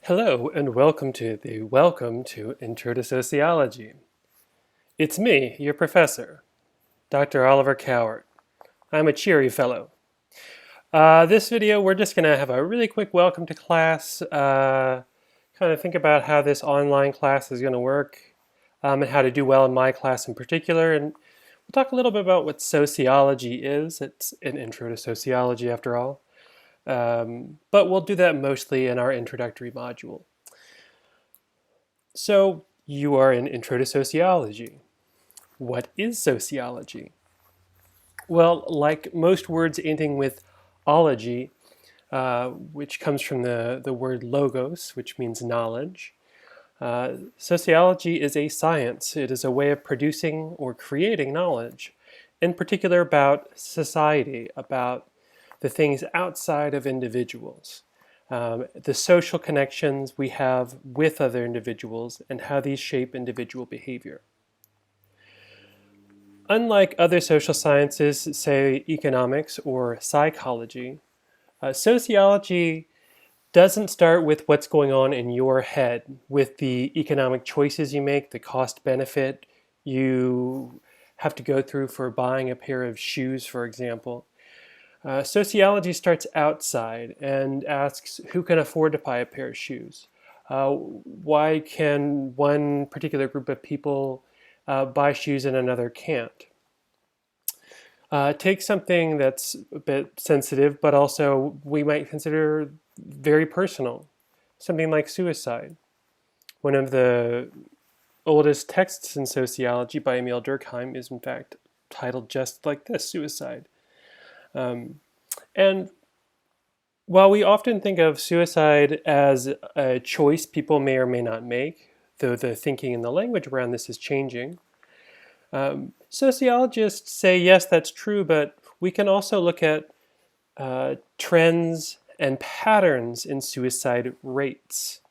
Hello and welcome to Intro to Sociology. It's me, your professor, Dr. Oliver Cowart. I'm a cheery fellow. This video we're just going to have a really quick welcome to class, kind of think about how this online class is going to work and how to do well in my class in particular, and we'll talk a little bit about what sociology is. It's an intro to sociology after all. But we'll do that mostly in our introductory module. So you are in Intro to Sociology. What is sociology? Well, like most words ending with ology, which comes from the word logos, which means knowledge, sociology is a science. It is a way of producing or creating knowledge, in particular about society, about the things outside of individuals. The social connections we have with other individuals and how these shape individual behavior. Unlike other social sciences, say economics or psychology, sociology doesn't start with what's going on in your head, with the economic choices you make, the cost benefit you have to go through for buying a pair of shoes, for example. Sociology starts outside and asks who can afford to buy a pair of shoes. Why can one particular group of people buy shoes and another can't? Take something that's a bit sensitive, but also we might consider very personal, something like suicide. One of the oldest texts in sociology by Emil Durkheim is in fact titled just like this, Suicide. And while we often think of suicide as a choice people may or may not make, though the thinking and the language around this is changing, sociologists say yes, that's true, but we can also look at trends and patterns in suicide rates,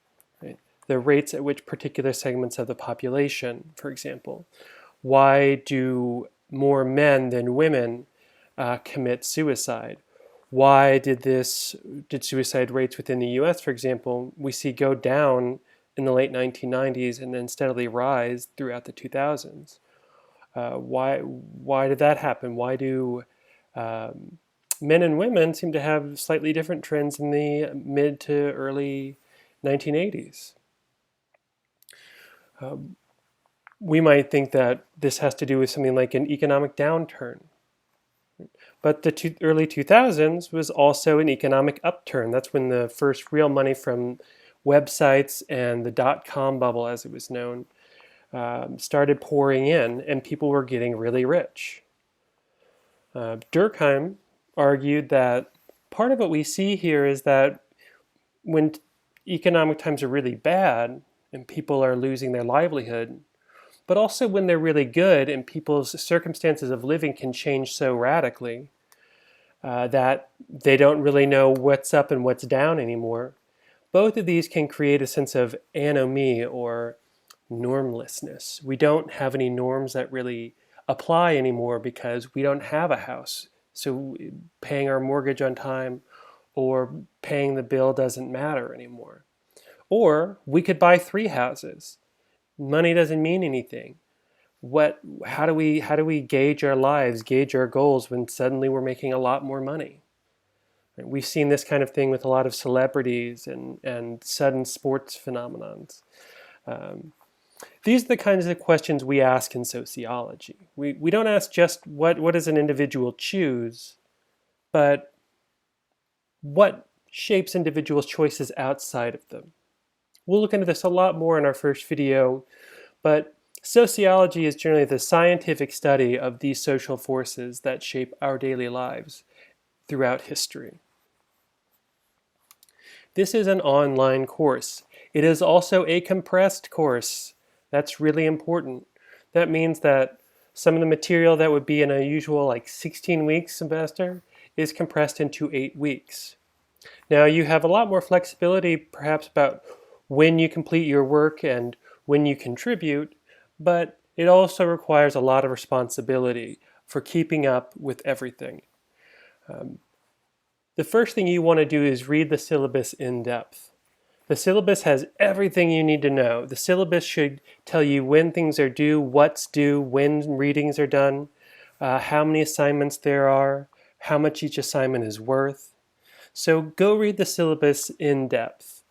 right? The rates at which particular segments of the population, for example. Why do more men than women commit suicide? Why did suicide rates within the US, for example, we see go down in the late 1990s and then steadily rise throughout the 2000s? Why did that happen? Why do men and women seem to have slightly different trends in the mid to early 1980s? We might think that this has to do with something like an economic downturn. But the early 2000s was also an economic upturn. That's when the first real money from websites and the dot-com bubble, as it was known, started pouring in, and people were getting really rich. Durkheim argued that part of what we see here is that when economic times are really bad and people are losing their livelihood, but also when they're really good and people's circumstances of living can change so radically that they don't really know what's up and what's down anymore. Both of these can create a sense of anomie or normlessness. We don't have any norms that really apply anymore because we don't have a house. So paying our mortgage on time or paying the bill doesn't matter anymore. Or we could buy 3 houses. Money doesn't mean anything. How do we gauge our lives, gauge our goals when suddenly we're making a lot more money? We've seen this kind of thing with a lot of celebrities and sudden sports phenomenons. These are the kinds of questions we ask in sociology. We don't ask just what does an individual choose, but what shapes individuals' choices outside of them. We'll look into this a lot more in our first video, but sociology is generally the scientific study of these social forces that shape our daily lives throughout history. This is an online course. It is also a compressed course. That's really important. That means that some of the material that would be in a usual 16-week semester is compressed into 8 weeks. Now you have a lot more flexibility perhaps about when you complete your work and when you contribute, but it also requires a lot of responsibility for keeping up with everything. The first thing you want to do is read the syllabus in depth. The syllabus has everything you need to know. The syllabus should tell you when things are due, what's due, when readings are done, how many assignments there are, how much each assignment is worth. So go read the syllabus in depth.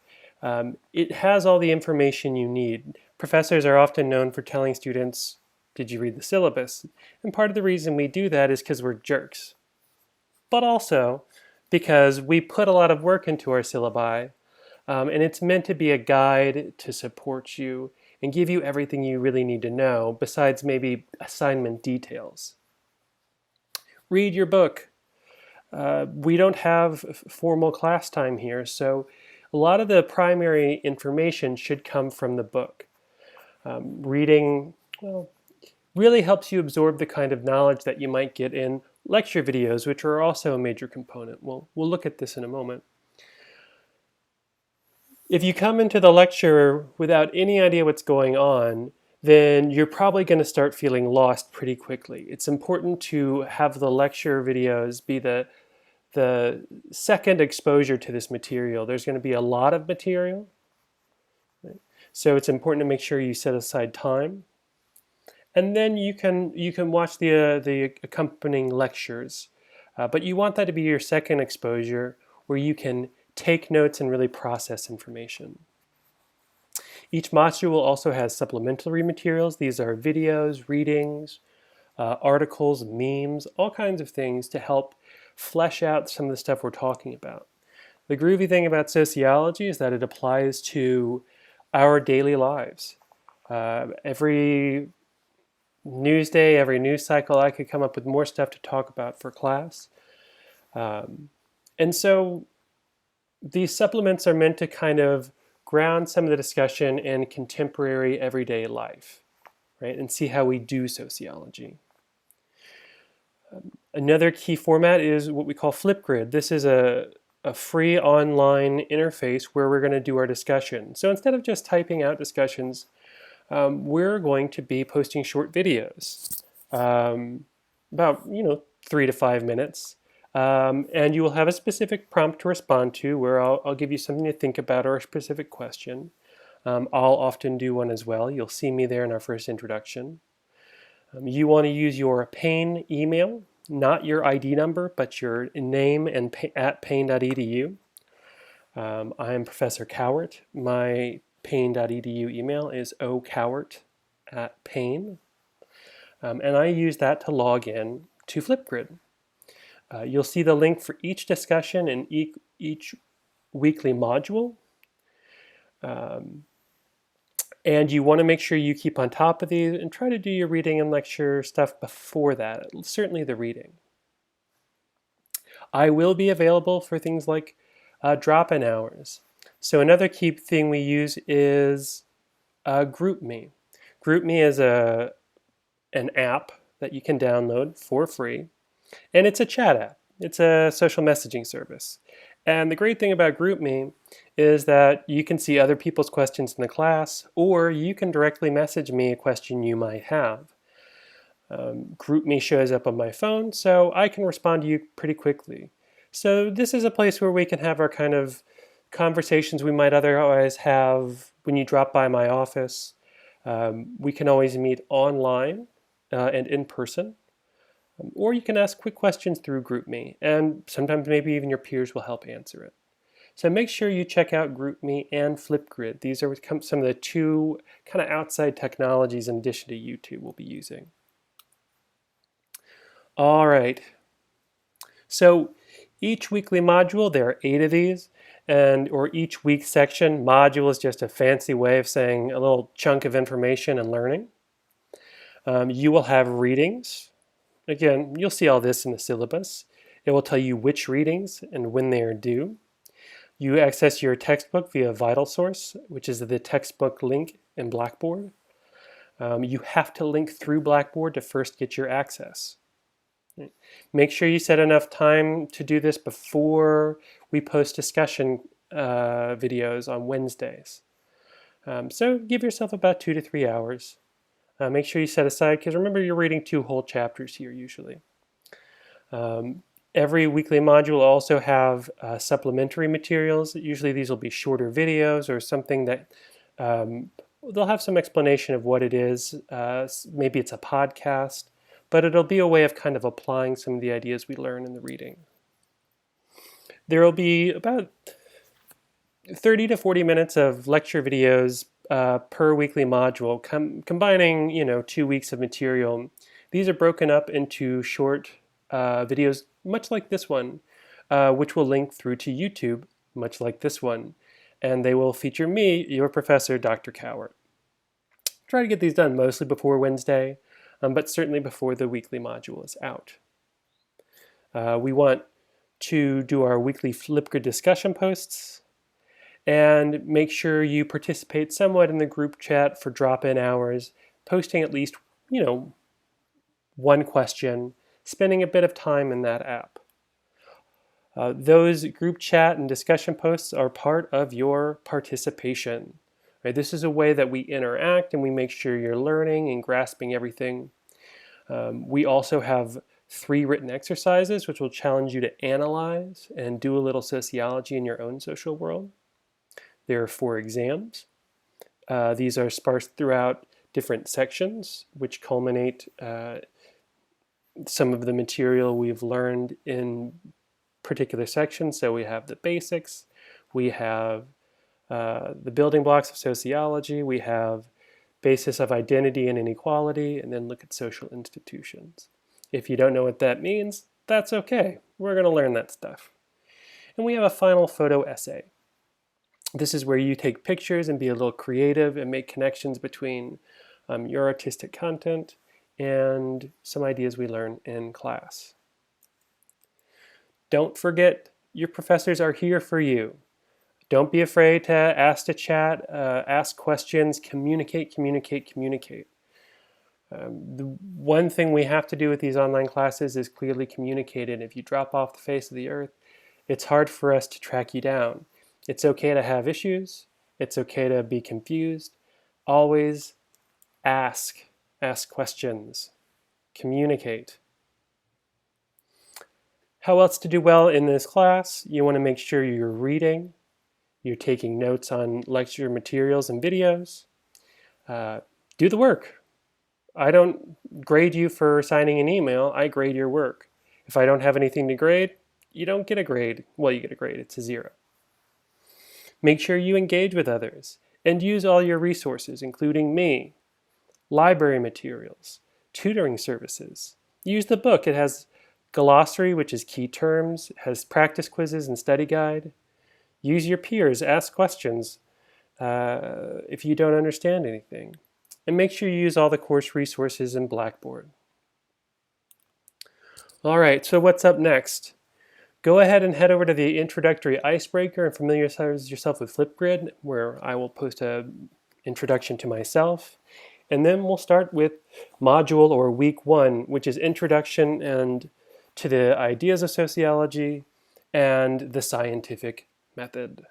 It has all the information you need. Professors are often known for telling students, did you read the syllabus? And part of the reason we do that is because we're jerks. But also because we put a lot of work into our syllabi, and it's meant to be a guide to support you and give you everything you really need to know, besides maybe assignment details. Read your book. We don't have formal class time here, so a lot of the primary information should come from the book. Reading, well, really helps you absorb the kind of knowledge that you might get in lecture videos, which are also a major component. We'll look at this in a moment. If you come into the lecture without any idea what's going on, then you're probably going to start feeling lost pretty quickly. It's important to have the lecture videos be the second exposure to this material. There's going to be a lot of material, right? So it's important to make sure you set aside time. And then you can watch the accompanying lectures. But you want that to be your second exposure where you can take notes and really process information. Each module also has supplementary materials. These are videos, readings, articles, memes, all kinds of things to help flesh out some of the stuff we're talking about. The groovy thing about sociology is that it applies to our daily lives. Every news day, every news cycle, I could come up with more stuff to talk about for class. And so these supplements are meant to kind of ground some of the discussion in contemporary everyday life, right? And see how we do sociology. Another key format is what we call Flipgrid. This is a free online interface where we're going to do our discussion. So instead of just typing out discussions, we're going to be posting short videos, about 3 to 5 minutes, and you will have a specific prompt to respond to where I'll give you something to think about or a specific question. I'll often do one as well. You'll see me there in our first introduction. You want to use your Payne email, not your ID number, but your name and at payne.edu. I am Professor Cowart. My Payne.edu email is ocowart@Payne. And I use that to log in to Flipgrid. You'll see the link for each discussion in each weekly module. And you want to make sure you keep on top of these and try to do your reading and lecture stuff before that, certainly the reading. I will be available for things like drop-in hours. So another key thing we use is GroupMe. GroupMe is an app that you can download for free, and it's a chat app. It's a social messaging service. And the great thing about GroupMe is that you can see other people's questions in the class, or you can directly message me a question you might have. GroupMe shows up on my phone, so I can respond to you pretty quickly. So this is a place where we can have our kind of conversations we might otherwise have when you drop by my office. We can always meet online and in person. Or you can ask quick questions through GroupMe, and sometimes maybe even your peers will help answer it. So make sure you check out GroupMe and Flipgrid. These are some of the two kind of outside technologies in addition to YouTube we'll be using. All right. So each weekly module, there are 8 of these, or each week section. Module is just a fancy way of saying a little chunk of information and learning. You will have readings. Again, you'll see all this in the syllabus. It will tell you which readings and when they are due. You access your textbook via VitalSource, which is the textbook link in Blackboard. You have to link through Blackboard to first get your access. Make sure you set enough time to do this before we post discussion videos on Wednesdays. So give yourself about 2 to 3 hours. Make sure you set aside, because remember you're reading 2 whole chapters here usually. Every weekly module will also have supplementary materials. Usually these will be shorter videos or something that they'll have some explanation of what it is. Maybe it's a podcast, but it'll be a way of kind of applying some of the ideas we learn in the reading. There will be about 30 to 40 minutes of lecture videos per weekly module, combining 2 weeks of material. These are broken up into short videos, much like this one, which will link through to YouTube, much like this one. And they will feature me, your professor, Dr. Cowart. Try to get these done mostly before Wednesday, but certainly before the weekly module is out. We want to do our weekly Flipgrid discussion posts and make sure you participate somewhat in the group chat for drop-in hours, posting at least, one question, spending a bit of time in that app. Those group chat and discussion posts are part of your participation. Right? This is a way that we interact and we make sure you're learning and grasping everything. We also have 3 written exercises which will challenge you to analyze and do a little sociology in your own social world. There are 4 exams. These are sparsed throughout different sections which culminate some of the material we've learned in particular sections. So we have the basics, we have the building blocks of sociology, we have basis of identity and inequality, and then look at social institutions. If you don't know what that means, that's okay. We're going to learn that stuff. And we have a final photo essay. This is where you take pictures and be a little creative and make connections between your artistic content and some ideas we learn in class. Don't forget, your professors are here for you. Don't be afraid to ask to chat, ask questions, communicate. The one thing we have to do with these online classes is clearly communicate it. If you drop off the face of the earth, it's hard for us to track you down. It's okay to have issues. It's okay to be confused. Always ask questions, communicate. How else to do well in this class? You want to make sure you're reading, you're taking notes on lecture materials and videos. Do the work. I don't grade you for signing an email, I grade your work. If I don't have anything to grade, you don't get a grade. Well, you get a grade, it's a 0. Make sure you engage with others and use all your resources, including me, library materials, tutoring services. Use the book. It has glossary, which is key terms. It has practice quizzes and study guide. Use your peers. Ask questions if you don't understand anything. And make sure you use all the course resources in Blackboard. All right, so what's up next? Go ahead and head over to the introductory icebreaker and familiarize yourself with Flipgrid, where I will post an introduction to myself. And then we'll start with module or week 1, which is introduction and to the ideas of sociology and the scientific method.